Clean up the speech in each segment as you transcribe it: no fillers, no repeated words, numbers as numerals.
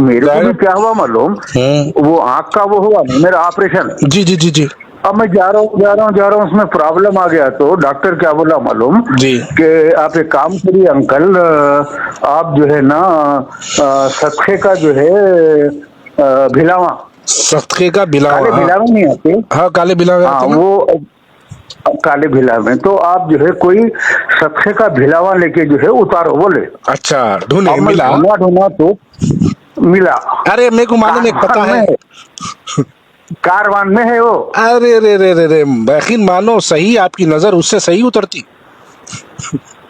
मेरे को भी जाएगा। क्या हुआ मालूम, वो आंख का वो हुआ ना मेरा ऑपरेशन। जी जी जी जी अब मैं जा रहा हूँ उसमें प्रॉब्लम आ गया, तो डॉक्टर क्या बोला मालूम जी। कि आप एक काम करिए अंकल, आप जो है ना सतखे का जो है भिलावा, सख्ते का बिलावा, काले हाँ। भिलावे नहीं आते। हाँ, काले बिलावे हाँ आते ना। वो काले भिलावे, तो आप जो है कोई सतखे का भिलावा लेके जो है उतारो बोले। अच्छा, ढूंढे अब मैं मिला। ढूंढा ढूंढा तो मिला। अरे मेरे को मालूम है, कारवान पता में है। है, कारवान में है वो। अरे रे रे रे रे, यकीन मानो सही, आपकी नजर उससे सही उतरती।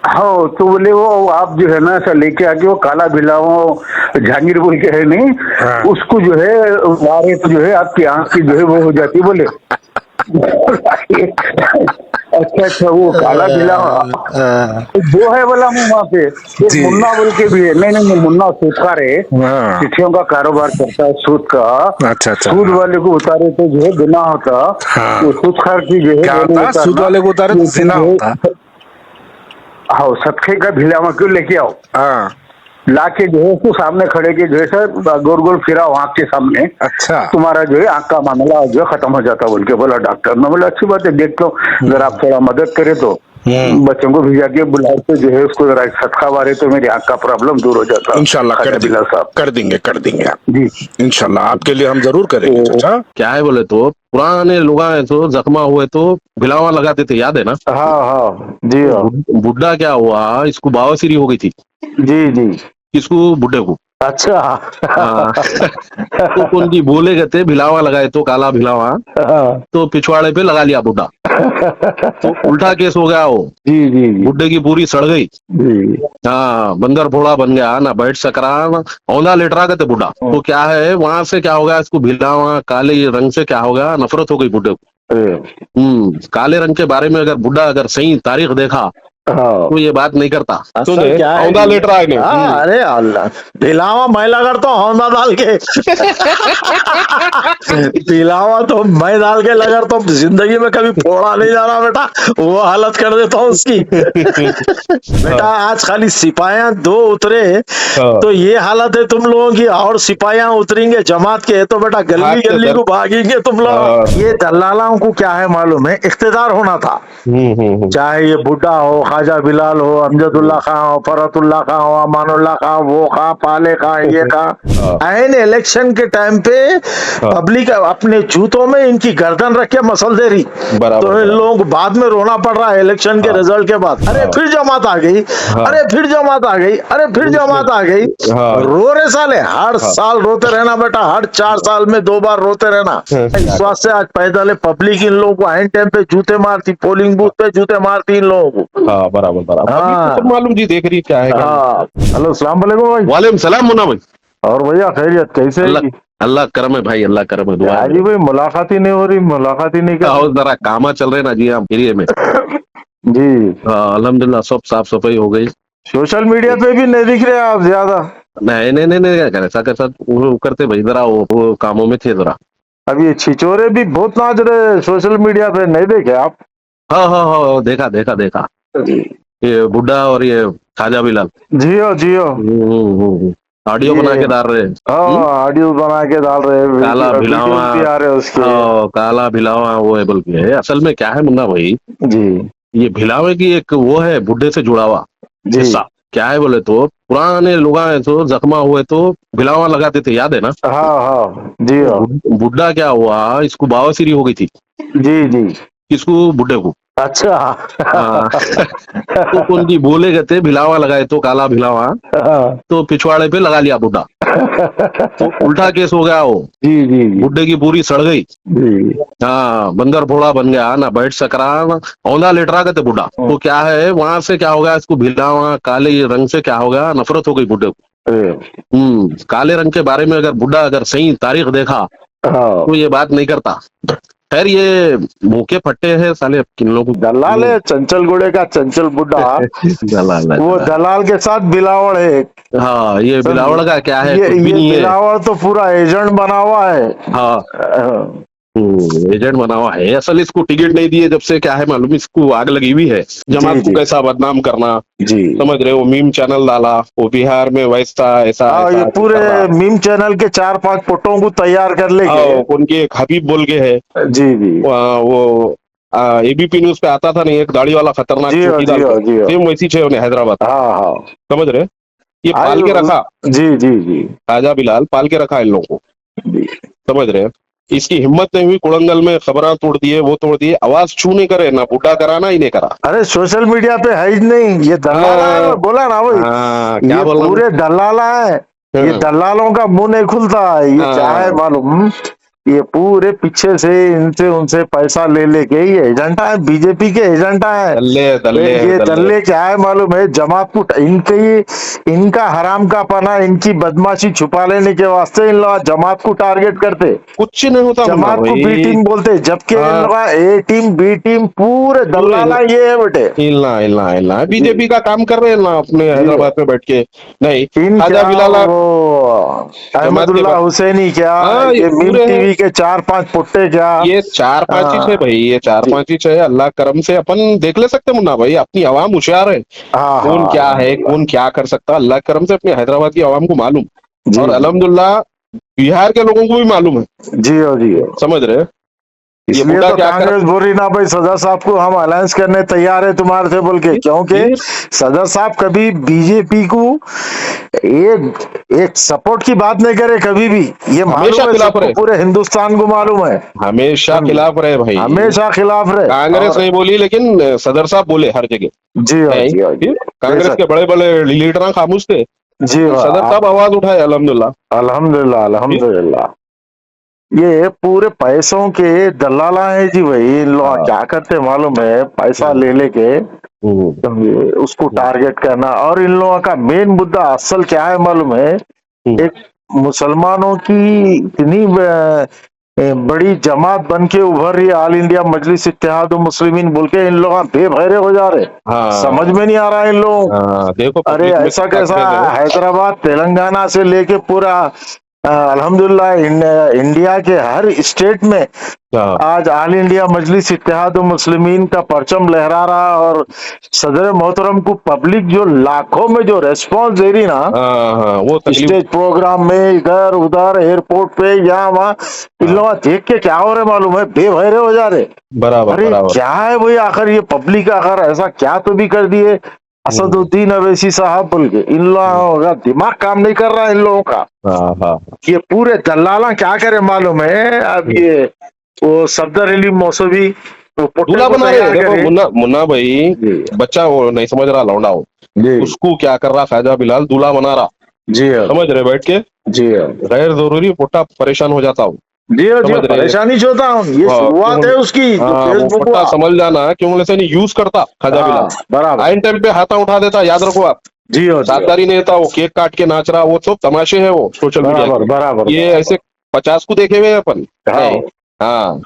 हाँ तो बोले वो आप जो है ना ऐसा लेके आके वो काला बिलावा जहांगीर बोल के है नहीं, हाँ। उसको जो है मारे तो जो है आपकी आंख की जो है वो हो जाती बोले। अच्छा अच्छा, वो काला बिलावा दो है बोला मैं वहां पे। एक जी। मुन्ना बोल के भी है, नहीं नहीं नहीं, मुन्ना सूदकार है, हाँ। चिट्ठियों का कारोबार करता है सूद का। अच्छा अच्छा, सूद हाँ। वाले को उतारे तो जो है बिना होता, हाँ। वो सूदकार की जो है क्या दोनों होता, सूद उतारना। वाले को उतारे ये तो तो जिना जो होता। है हाँ सतखे का भिलावा क्यों लेके आओ, हाँ। लाके जो है उसको सामने खड़े के जो है सर गोल गोल फिराओ आंख के सामने, अच्छा। तुम्हारा जो है आंख का मामला जो है खत्म हो जाता बोल के बोला डॉक्टर। मैं बोला अच्छी बात है, देख लो अगर आप थोड़ा मदद करें तो बच्चों को भिजा के बुला के जो है उसको जरा सटका मारे तो मेरी आंख का प्रॉब्लम दूर हो जाता। इंशाल्लाह कर खाजा बिला देंगे, साहब कर देंगे आप। जी। इंशाल्लाह आपके लिए हम जरूर करेंगे तो चाचा। क्या है बोले तो पुराने लोग हैं तो जख्मा हुए तो भिलावा लगाते थे, याद है ना। हाँ हाँ जी तो हाँ बुड्ढा क्या हुआ, इसको बवासीर हो गई थी, जी जी। किसको, बुड्ढे को। अच्छा हाँ। तो उनकी बोले गए थे भिलावा लगाए तो काला भिलावा, तो पिछवाड़े पे लगा लिया बुड्ढा, तो उल्टा केस हो गया वो। जी जी जी बुड्ढे की पूरी सड़ गई। जी। हाँ, बंदर फोड़ा बन गया ना, बैठ सकरा ना, औंधा लेटरा गए थे बुड्ढा। तो क्या है वहां से क्या होगा, इसको भिलावा काले रंग से क्या होगा, नफरत हो गई बुड्ढे को। काले रंग के बारे में अगर बुड्ढा अगर सही तारीख देखा हाँ तो ये बात नहीं करता। असल क्या है औंधा लेट रहा है हाँ, अरे अल्लाह दिलावा मैं लगा तो हौंदा डाल के दिलावा तो मैं डाल के लगा तो जिंदगी में कभी फोड़ा नहीं जा रहा बेटा, वो हालत कर देता हूँ उसकी। बेटा आज खाली सिपाहियां दो उतरे तो ये हालत है तुम लोगों की, और सिपाहियां उतरेंगे जमात के तो बेटा गली गली को भागेंगे तुम लोग। ये दलालों को क्या है मालूम है, इख्तिदार होना था, चाहे ये बुड्ढा हो, ख्वाजा बिलाल हो, अमजदुल्ला खां हो, फरतुल्ला खां हो, अमानुल्ला खां, वो खां, पाले खां, ये खां, ऐन इलेक्शन के टाइम पे पब्लिक अपने जूतों में इनकी गर्दन रख के मसल दे रही, तो इन लोगों को बाद में रोना पड़ रहा है इलेक्शन के रिजल्ट के बाद। अरे फिर जमात आ गई, अरे फिर जमात आ गई, अरे फिर जमात आ गई। रो रहे साले, हर साल रोते रहना बेटा, हर 4 साल में 2 बार रोते रहना। इस वास्ते आज पैदल है पब्लिक इन लोगों को ऐन टाइम पे जूते मारती, पोलिंग बूथ पे जूते मारती इन लोगों को। हाँ, बराबर बराबर। हाँ। सब मालूम जी, देख रही क्या है। हाँ हेलो सलाम वालेकुम भाई। वालेकुम सलाम मुन्ना भाई। और भैया खैरियत कैसे अल्लाह है? अल्लाह करम है भाई, अल्लाह करम है, दुआ है। जी भाई मुलाकात ही नहीं हो रही, मुलाकात ही नहीं कर और जरा कामा चल रहे ना जी हम एरिया में। जी। अल्हम्दुलिल्लाह सब साफ सफाई हो गई। सोशल मीडिया पे भी नहीं दिख रहे आप ज्यादा। नहीं नहीं नहीं नहीं, ऐसा कैसा वो करते भाई, जरा वो कामों में थे जरा। अब ये छिचोरे भी बहुत नाच रहे सोशल मीडिया पे, नहीं देखे आप? हाँ हाँ हाँ, देखा देखा देखा, ये बुड्ढा और ये ख्वाजा बिलाल। जियो जियो ऑडियो बना के डाल रहे। हाँ ऑडियो बना के डाल रहे हैं, काला वीडियोस भिलावा, भी आ रहे हैं उसके। काला भिलावा वो है बोल के। असल में क्या है मुन्ना भाई, जी ये भिलावे की एक वो है बुड्ढे से जुड़ा हुआ जी हिस्सा। क्या है बोले तो पुराने लोग हैं तो जख्मा हुए तो भिलावा लगाते थे, याद है ना। हाँ हाँ जी हाँ बुड्ढा क्या हुआ, इसको बवासीर हो गई थी, जी जी। किसको, बुड्ढे को। अच्छा हाँ। तो उनकी बोले गए थे भिलावा लगाए तो काला भिलावा, तो पिछवाड़े पे लगा लिया बुड्ढा, तो उल्टा केस हो गया वो। जी जी जी बुड्ढे की पूरी सड़ गई। जी। हाँ, बंदर फोड़ा बन गया ना, बैठ सकरा ना, औंधा लेटरा गए थे बुड्ढा। तो क्या है वहां से क्या होगा, इसको भिलावा काले रंग से क्या होगा, नफरत हो गई बुड्ढे को। काले रंग के बारे में अगर बुड्ढा अगर सही तारीख देखा तो ये बात नहीं करता। खैर ये भूखे फट्टे हैं साले किन लोगों को। दलाल है चंचल घोड़े का चंचल बुड्ढा, दलाल है, वो दलाल के साथ बिलावड़ है। हाँ, ये बिलावड़ का क्या है, ये कुछ भी नहीं है। बिलावड़ तो पूरा एजेंट बना हुआ है। हाँ, एजेंट बना हुआ है। असल इसको टिकट नहीं दिए जब से क्या है मालूम, इसको आग लगी हुई है जमात जी को जी कैसा बदनाम करना। जी। समझ रहे हो, मीम चैनल डाला वो बिहार में वैसा ऐसा हाँ, ये ऐसा पूरे कर रहा। मीम चैनल के 4-5 फोटो को तैयार कर लेके। हाँ, उनकी एक हबीब बोल के है, जी जी वो एबीपी न्यूज पे आता था नहीं, एक दाढ़ी वाला खतरनाक जी हो चोटी जी दाल हो के, जी हो। सेम वैसी छे उन्हें हैदराबाद। हाँ हाँ। समझ रहे, ये पाल के आई। रखा, जी जी जी खाजा बिलाल पाल के रखा इन लोगों को। जी। समझ रहे हैं, इसकी हिम्मत नहीं हुई, कोड़ंगल में खबरां तोड़ दिए, वो तोड़ दिए, आवाज छू नहीं करे, ना बूढ़ा कराना ही नहीं करा। अरे सोशल मीडिया पे है ही नहीं, ये दलाला है, हाँ, मैं बोला ना भाई। क्या ये बोल रहा पूरे दलाला है। ये हूँ। दलालों का मुंह नहीं खुलता। ये क्या है हाँ, मालूम, ये पूरे पीछे से इनसे उनसे पैसा ले लेके ये एजेंटा है, बीजेपी के एजेंटा है। दल्ले दल्ले ये दल्ले। दल्ले क्या है मालूम है, जमात को इनका हराम का पना, इनकी बदमाशी छुपा लेने के वास्ते इन लोग जमात को टारगेट करते, कुछ नहीं होता मुन्ना जमात को बी भाई। टीम बोलते, जबकि इन हाँ, लोग ए टीम बी टीम पूरे पूरे दलाला ये है बेटे। हिलना हिलना हिलना जी बीजेपी का काम कर रहे हैं ना अपने जी। हैदराबाद में बैठ के। नहीं, इन खाजा क्या बिलाला वो जमात के अहमदुल्ला हुसैनी क्या, हाँ, ये ये मीम पूरे हैं। टीवी के 4-5 पुट्टे क्या। ये चार पांच ही है हाँ भाई, ये चार जी। पांच ही है। अल्लाह करम से अपन देख ले सकते मुन्ना भाई, अपनी आवाम होशियार है। हाँ कौन हाँ क्या है, अल्हम्दुलिल्लाह। कौन क्या कर सकता है, अल्लाह करम से अपने हैदराबाद की आवाम को मालूम। जी और जी अल्हम्दुलिल्लाह बिहार के लोगों को भी मालूम है। जी हो जी हो। समझ रहे, ये इसलिए बूढ़ा तो क्या कर। कांग्रेस बोल रही ना भाई, सदर साहब को हम अलायंस करने तैयार है तुम्हारे से बोल के, क्योंकि फिर सदर साहब कभी बीजेपी को एक एक सपोर्ट की बात नहीं करे कभी भी। ये हमेशा मालूम है खिलाफ सबको, रहे, पूरे हिंदुस्तान को मालूम है। हमेशा समझे, खिलाफ रहे भाई। हमेशा खिलाफ रहे। कांग्रेस और नहीं बोली लेकिन सदर साहब बोले हर जगह। जी हाँ नहीं, जी हाँ जी फिर हाँ, कांग्रेस के बेशक। बड़े बड़े लीडर खामोश थे, जी लेकिन सदर वाह, साहब आवाज उठाए अल्हम्दुलिल्लाह। अल्हम्दुलिल्लाह फिर अल्हम्दुलिल्लाह। ये पूरे पैसों के दलाला है जी भाई। इन लोग हाँ, क्या करते मालूम है, पैसा ले लेके हम्म, समझे, उसको हम्म, टारगेट करना। और इन लोगों का मेन मुद्दा असल क्या है मालूम है, हम्म। एक मुसलमानों की इतनी बड़ी जमात बन के उभर रही है, ऑल इंडिया मजलिस इत्तेहाद मुस्लिमीन बोल के, इन लोग बेबहरे हो जा रहे। समझ हाँ, में नहीं आ रहा है इन लोगों को। हाँ, देखो अरे पब्लिक में ऐसा कितना कैसा, क्रेज है। हैदराबाद तेलंगाना से लेके पूरा अल्हम्दुलिल्लाह इंडिया के हर स्टेट में हाँ, आज ऑल इंडिया मजलिस इत्तेहाद मुस्लिमीन का परचम लहरा रहा। और सदर मोहतरम को पब्लिक जो लाखों में जो रेस्पॉन्स दे रही ना, हाँ, हाँ, वो तकलीफ। स्टेज प्रोग्राम में, इधर उधर, एयरपोर्ट पे, यहाँ वहाँ, इन हाँ, लोग देख के क्या हो रहे मालूम है, बेबहरे हो जा रहे। बराबर अरे बराबर। क्या है भाई, आखिर ये पब्लिक आखिर ऐसा क्या तो भी कर दिए हम्म, असदुद्दीन अवैसी साहब बोल के। इन हम्म, लोगों का दिमाग काम नहीं कर रहा है इन लोगों का। हाँ हाँ। ये पूरे दलाला क्या करे मालूम है, अब हम्म। ये वो सफदर अली मौसवी वो पुट्टे दूल्हा को बना रहे, तैयार देखो करे। मुन्ना मुन्ना भाई, जी बच्चा वो नहीं समझ रहा लौंडा हो, जी उसको क्या कर रहा खाजा बिलाल, दूल्हा बना रहा। जी हाँ समझ रहे, बैठ के जी हाँ गैर जरूरी पोटा परेशान हो जाता हूँ। जी हाँ जी हाँ, समझ रहे, परेशानी से होता हूँ। ये हाँ, शुरुआत है क्यों। उसकी, जो हाँ, वो फेसबुक पट्टा हुआ। समझ जाना, क्यों से नहीं यूज करता खाजा हाँ बिलाल। बराबर। आइन टाइम पे हाथा उठा देता, याद रखो आप। जी हाँ जी हाँ, साझेदारी नहीं था, वो केक काट के नाच रहा, वो सब तमाशे है वो सोशल मीडिया बराबर के। बराबर ये बराबर। ऐसे 50 को देखे हुए हैं अपन। हाँ, नहीं, हाँ।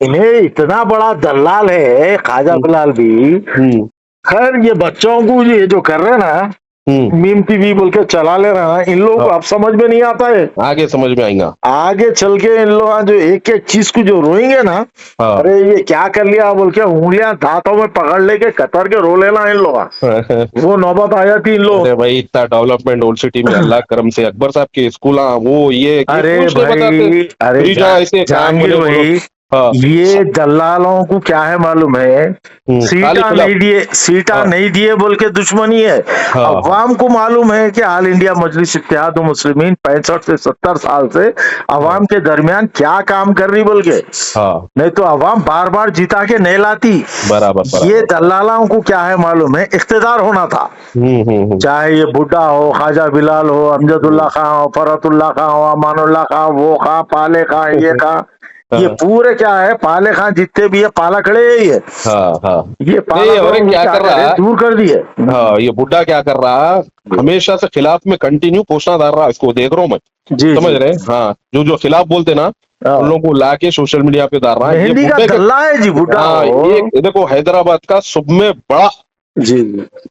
इन्हें इतना बड़ा दलाल है ख्वाजा हम्म, बिलाल भी। हम्म, खैर ये बच्चों को ये जो कर रहे हैं ना, हम्म, मीम टीवी बोल के चला ले रहे हैं, इन लोगों को हाँ, अब समझ में नहीं आता है। आगे समझ में आएगा। आगे चल के इन लोग जो एक एक चीज को जो रोएंगे ना, हाँ। अरे ये क्या कर लिया बोल के उंगलियां दांतों में पकड़ लेके कतर के रो लेना इन लोग। वो नौबत आ जाती इन लोग। अरे भाई, इतना डेवलपमेंट ओल्ड सिटी में अल्लाह करम से अकबर साहब के स्कूल, वो ये अरे कुछ नहीं बताते। भाई, अरे फ्री जहाँ ऐसे काम जहांगीर बने बोलो। भाई, हाँ, ये दलालों को क्या है मालूम है, खाली सीटा खिलाफ। नहीं दिए, सीटा हाँ, नहीं दिए बोल के दुश्मनी है। हाँ, हाँ, अवाम को मालूम है कि ऑल इंडिया मजलिस इत्तेहाद मुस्लिमीन 65 से 70 साल से हाँ, अवाम के दरमियान क्या काम कर रही बोल के। हाँ, नहीं तो अवाम बार बार जिता के नहीं लाती। बराबर ये बराबर। दलालों को क्या है मालूम है, इख्तिदार होना था। चाहे ये बुड्ढा हो, ख्वाजा बिलाल हो, अमजदुल्ला खां हो, फरतुल्ला खां हो, अमानुल्लाह खां, वो खां, पाले खां, ये खां, ये हाँ, पूरे क्या है, पाले खां जितने भी है पाला खड़े है ये। हाँ, हाँ। ये पाला नहीं, और खड़ों एक को क्या क्या कर करे, रहा। दूर कर दिए। हाँ, ये बुड्ढा क्या कर रहा, हमेशा से खिलाफ में कंटिन्यू पोस्टर डाल रहा, इसको देख रहा हूँ मैं। जी समझ जी रहे, हाँ, जो जो खिलाफ बोलते ना, उन हाँ। लोगों को लाके सोशल मीडिया पे डाल रहा है, ये मेहंदी का बुड्ढे के। दल्ला है जी बुड्ढा हाँ, हो। ये देखो हैदराबाद का सब में बड़ा जी।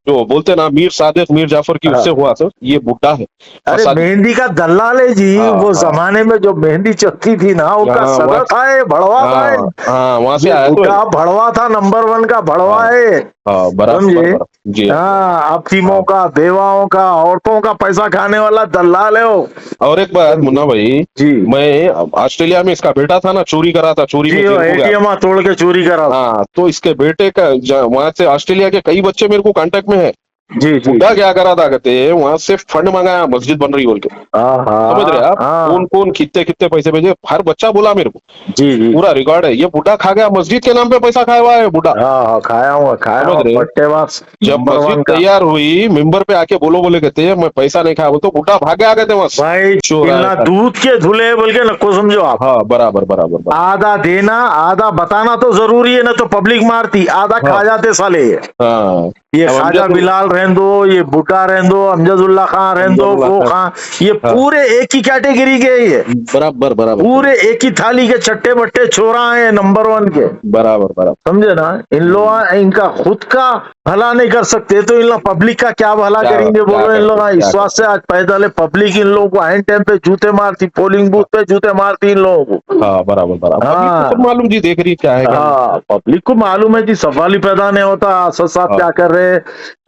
जो बोलते हैं ना मीर सादिक मीर जाफर की, उससे हुआ सर, ये बुड्ढा है। अरे फसाद। मेहंदी का दलाल है जी, हाँ, वो हाँ। जमाने में जो मेहंदी चलती थी ना, उसका हाँ, सदर वहाँ- था, ये भड़वा था, हाँ, हाँ, वहां से ये आया तो। बुड्ढा भड़वा था, नंबर 1 का भड़वा हाँ, है। हाँ, बराबर समझे? बराबर। जी हाँ। हाँ, अफीमों हाँ। का, बेवाओं का, औरतों का पैसा खाने वाला दलाल है वो। और एक बात समझे? मुन्ना भाई, जी मैं ऑस्ट्रेलिया में इसका बेटा था ना, चोरी करा था, चोरी में जी, वो जेल को गया। एटीएम तोड़ के चोरी करा। हाँ, तो इसके बेटे का वहां से ऑस्ट्रेलिया के कई बच्चे मेरे को कांटेक्ट में है। जी जी बुड्ढा क्या करा था कहते, वहां से फंड मंगाया, मस्जिद बन रही बोल के। समझ रहे हाँ हैं आप, हाँ। कौन कौन कितने कितने पैसे भेजे, हर बच्चा बोला मेरे को, जी जी। पूरा रिकॉर्ड है। ये बुड्ढा खा गया, मस्जिद के नाम पे पैसा खाया हुआ है बुड्ढा। हाँ हाँ, खाया समझ हूँ रहे हैं? बट्टेबाज जब नंबर मस्जिद 1 का। तैयार हुई, मेंबर पे आके बोलो बोले कहते हैं मैं पैसा नहीं खाया, वो तो बुड्ढा भाग गया कहते वहां से। भाई चोर आया इतना था। दूध के धुले बोल के नको समझो आप। हाँ, बराबर बराबर बराबर। आधा देना, आधा बताना तो जरूरी है, ना तो पब्लिक मारती, आधा हाँ। खा जाते साले। हाँ, ये अब ख्वाजा अमजद- बिलाल रहन दो, ये भुट्टा रहन दो, अमजदुल्ला खान रहन दो, अमजदुल्ला वो खान। खान, ये हाँ। पूरे एक ही कैटेगरी के, ये बराबर बराबर पूरे एक ही थाली के चट्टे बट्टे छोरा हैं, नंबर 1 के। बराबर बराबर। समझे ना? इन लोग इनका खुद का भला नहीं कर सकते, तो इन लोग पब्लिक का क्या भला क्या- करेंगे? क्या बोलो, इन लोग करेंगे, क्या इस वास्ते आज पैदल है पब्लिक, इन लोगों को आइन टाइम पे जूते मारती, पोलिंग बूथ पे जूते मारती इन लोगों को। हाँ, बराबर बराबर। हाँ। पब्लिक को सब मालूम जी, देख रही है क्या है क्या नहीं। हाँ, पब्लिक को मालूम है जी, सवाल ही पैदा नहीं होता। असद साहब हाँ। क्या कर रहे,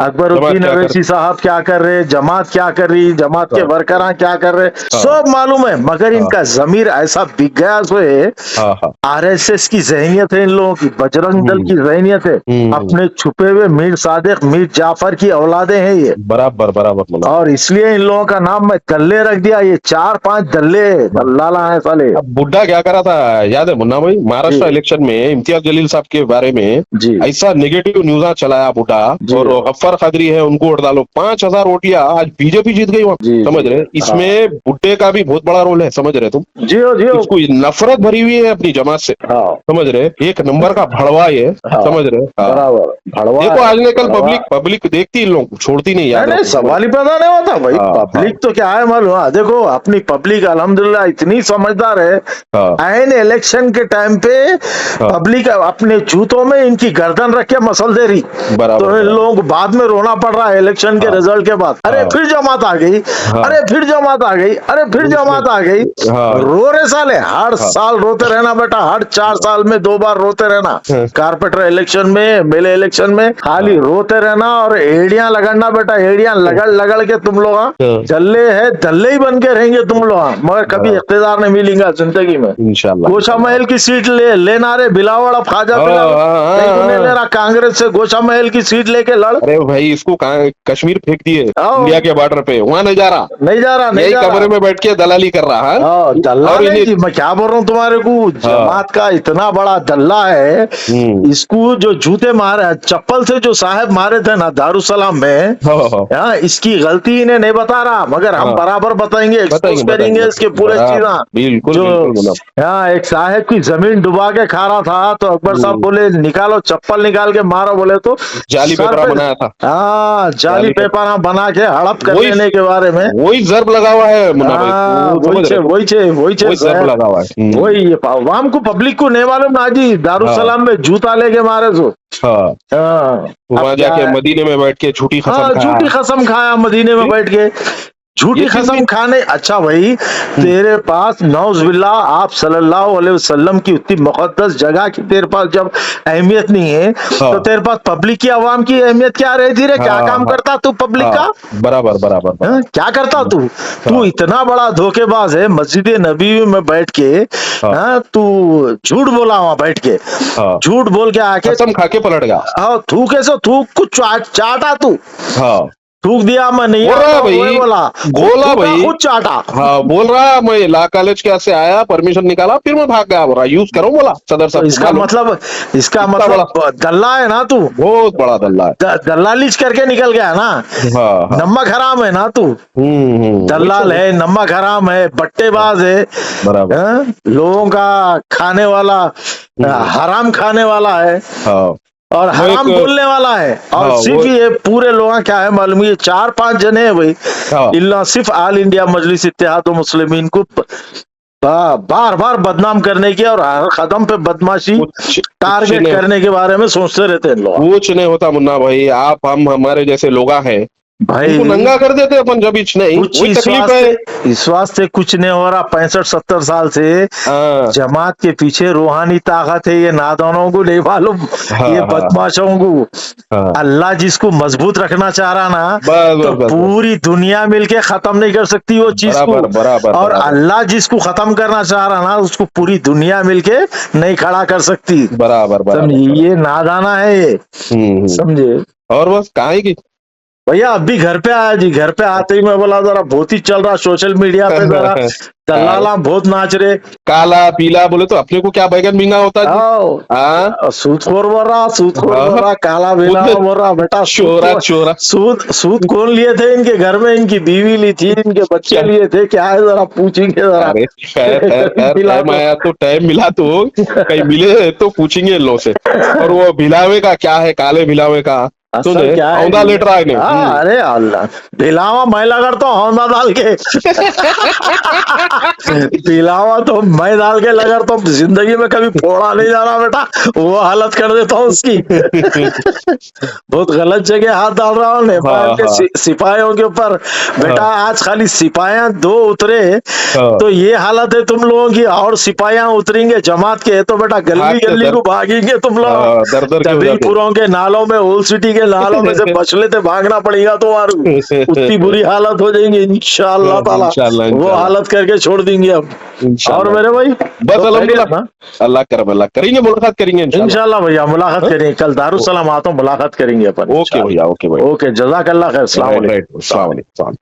अकबरुद्दीन क्या कर- अवैसी साहब क्या कर रहे, जमात क्या कर रही, जमात के हाँ। वर्करां क्या कर रहे, सब मालूम है, मगर इनका जमीर ऐसा बिक गया सो है। हाँ हाँ। आरएसएस की जहनियत है इन लोगों की, बजरंग दल की जहनियत है। अपने छुपे हुए मीर सादिक मीर जाफर की औलादे हैं ये, बराबर बराबर मुन्ना। और इसलिए इन लोगों का नाम मैं दल्ले रख दिया। ये 4-5 दल्ले दल्लाला है साले। अब बुड्ढा क्या करा था याद है मुन्ना भाई, महाराष्ट्र जी। इलेक्शन में इम्तियाज जलील साहब के बारे में जी ऐसा नेगेटिव न्यूज चलाया बुड्ढा, जी। और गफ्फार कादरी है, उनको वोट डालो, 5,000 वोट लिया, आज बीजेपी जीत गई वहां। जी, समझ जी। रहे? इसमें बुड्ढे का भी बहुत बड़ा रोल है, समझ रहे तुम? जियो जियो। इसको नफरत भरी हुई है अपनी जमात से, हाँ समझ रहे? एक नंबर का भड़वा ये, हाँ। समझ रहे? हाँ। बराबर भड़वा देखो है, आज नहीं कल भड़वा। पब्लिक देखती इन लोगों को, छोड़ती नहीं, याद नहीं रखो। सवाल ही पैदा नहीं होता भाई। हाँ, पब्लिक तो क्या है मालूम है? देखो अपनी पब्लिक अल्हम्दुलिल्लाह इतनी समझदार है, हाँ, आइन इलेक्शन के टाइम पे पब्लिक अपने जूतों में इनकी गर्दन रख के मसल दे रही। बराबर, तो इन बराबर। लोगों को बाद में रोना पड़ रहा है इलेक्शन के रिजल्ट के बाद। अरे हाँ। फिर जमात आ गई, अरे फिर जमात आ गई, अरे फिर जमात आ गई। हाँ। रो रहे साले, हर साल रोते रहना बेटा, हर 4 साल में 2 बार रोते रहना। कारपेंटर इलेक्शन में, एमएलए इलेक्शन में खाली रोते रहना और एड़ियां लगड़ना बेटा, एड़ियां लगड़ लगड़ के तुम लोग दल्ले है, दल्ले ही बन के रहेंगे तुम लोग, मगर कभी इख्तिदार नहीं मिलेगा जिंदगी में। इंशाल्लाह। गोशा महल की सीट लेना रे बिलावल, अब ख्वाजा हाँ, बिलावल हाँ, नहीं तो हाँ, नहीं ले रहा, कांग्रेस से गोशा महल की सीट लेके लड़। अरे भाई इसको कश्मीर फेंक दिए, आओ। इंडिया के बॉर्डर पे, वहां नहीं जा रहा, नहीं जा रहा, नहीं यही जा कमरे रहा। में बैठ के दलाली कर रहा है। हाँ, दल्ला और नहीं इन्हें- जी, मैं क्या बोल रहा हूँ तुम्हारे को, जमात का इतना बड़ा दल्ला है। इसको जो जूते मारे, चप्पल से जो साहब मारे थे ना दारुसलाम में, हाँ, इसकी गलती इन्हें नहीं बता रहा, मगर हम बराबर बताएंगे, एक्सपोज करेंगे इसके पूरे चीज़ा। बिल्कुल जो बिल्कुल। हाँ, एक साहब की जमीन डुबा के खा रहा था, तो अकबर साहब बोले निकालो चप्पल, निकाल के मारो, बोले तो जाली सर पेपरा पे- बनाया था। हाँ, जाली पेपरा बना के हड़प कर वही- लेने के बारे में। वही जर्ब लगा हुआ है मुन्ना भाई, हाँ, वो समझ रहे? वही जर्ब लगा हुआ है। वही आवाम को, पब्लिक को नहीं मालूम ना जी, दारुसलाम में जूता लेके मारे सो। हाँ, हाँ, वहां अब क्या जाके है? मदीने में बैठ के झूठी हाँ, कसम खाया। झूठी कसम खाया मदीने में बैठ के, झूठी ये चीज़ कसम भी- खाने। अच्छा भाई, तेरे पास नौजुबिल्ला आप सल्लल्लाहु अलैहि वसल्लम की उतनी मुकद्दस जगह की तेरे पास जब अहमियत नहीं है, तो तेरे पास पब्लिक की, आवाम की अहमियत क्या रहती रे? क्या काम करता तू पब्लिक का? बराबर बराबर। हाँ, क्या करता तू इतना बड़ा धोखेबाज है। मस्जिद नबी में बैठ के हाँ, तू झूठ बोला वहां बैठ के, झूठ बोल के आके कसम खा के पलट गया। हाँ, तू कैसे, तू कुछ चाटा, तू हाँ, थूक दिया, मैं नहीं बोल रहा आता, भाई, वही बोला भाई, खुद चाटा। हाँ, बोल रहा मैं ला कॉलेज के से आया, परमिशन निकाला, फिर मैं भाग गया, बोल रहा यूज करो, बोला सदर साहब। इसका मतलब दल्ला है ना तू, बहुत बड़ा दल्ला है। दल्लालीच करके निकल गया ना। हाँ, नमक हराम है ना तू, दल्लाल है, नमक हराम है, बट्टेबाज है, बराबर। लोगों का खाने वाला, हराम खाने वाला है, और हराम बोलने वाला है। और सिर्फ ये पूरे लोग क्या है मालूम, ये 4-5 जने हैं भाई, इल्ला सिर्फ ऑल इंडिया मजलिस इत्तेहाद मुस्लिमीन को बार बार बदनाम करने की और हर कदम पे बदमाशी कुछ टारगेट नहीं- करने के बारे में सोचते रहते हैं लोग। कुछ नहीं होता मुन्ना भाई, आप हम हमारे जैसे लोग हैं, भाई उनको नंगा कर देते अपन जब इच नहीं, कुछ वही इस तकलीफ है। वास्ते इस वास्ते कुछ नहीं हो रहा। 65-70 साल से हाँ जमात के पीछे रूहानी ताकत है, ये नादानों को नहीं मालूम, हाँ, ये हाँ। बदमाशों को। हाँ, अल्लाह जिसको मजबूत रखना चाह रहा ना, बस तो बस बस पूरी दुनिया मिलके खत्म नहीं कर सकती वो चीज को। बराबर बराबर और बराबर अल्लाह जिसको खत्म करना चाह रहा ना, उसको पूरी दुनिया मिलके नहीं खड़ा कर सकती। बराबर बराबर समझिए, ये नादाना है ये, हम्म। समझे और बस कहाँ है कि भैया। अभी घर पे आया जी, घर पे आते ही मैं बोला जरा बहुत ही चल रहा सोशल मीडिया पे, जरा दलाला बहुत नाच रहे। काला पीला बोले तो अपने को क्या बैगन मींगा होता है जी? आओ हाँ, सूदखोर बोल रहा, सूदखोर बोल रहा, काला बेला खुद बोल रहा। बेटा चोरा चोरा सूद कौन लिए थे इनके घर में? इनकी बीवी ली थी, इनके बच्चे लिए थे, क्या है जरा पूछेंगे जरा। अरे खैर मिला टाइम तो। आया तो टाइम मिला तो कहीं मिले तो पूछेंगे इन लोग से। और वो भिलावे का क्या है, काले भिलावे का असल सुने क्या है औंधा जी? लेटर आए हाँ, अरे अल्लाह, भिलावा मैं लगाता हूँ औंधा डाल के। भिलावा तो मैं डाल के लगाता हूँ, जिंदगी में कभी फोड़ा नहीं जा रहा बेटा, वो हालत कर देता हूँ उसकी। बहुत गलत जगह हाथ डाल रहा हूँ नेपाल के हाँ। सिपाहियों के ऊपर। बेटा आज खाली सिपाहियां 2 उतरे हाँ। तो ये हालत है तुम लोगों की, और सिपाहियां उतरेंगे जमात के तो बेटा हाथ गली से गली दर- को भागेंगे तुम हाँ, लोग। दर दर के हो जाते। तबीलपुरों के नालों में, ओल्ड सिटी के नालों में से बच लेते भागना पड़ेगा तुम्हारू। उतनी बुरी हालत हो जाएंगी इंशाअल्लाह ताला। इंशाअल्लाह, वो इंशाअल्लाह। हालत करके छोड़ देंगे अब। इंशाअल्लाह। और मेरे भाई बस तो अल्हम्दुलिल्लाह, खैरियत ना? अल्लाह करम, अल्लाह करेंगे, मुलाकात करेंगे इंशाअल्लाह। इंशाअल्लाह भैया मुलाकात हाँ? करेंगे, कल दारुसलाम आता हूँ, मुलाकात करेंगे अपन। ओके भैया, ओके भैया। ओके, जज़ाकल्लाह खैर, अस्सलाम राइट वालेकुम। राइट, अस्सलाम वालेकुम।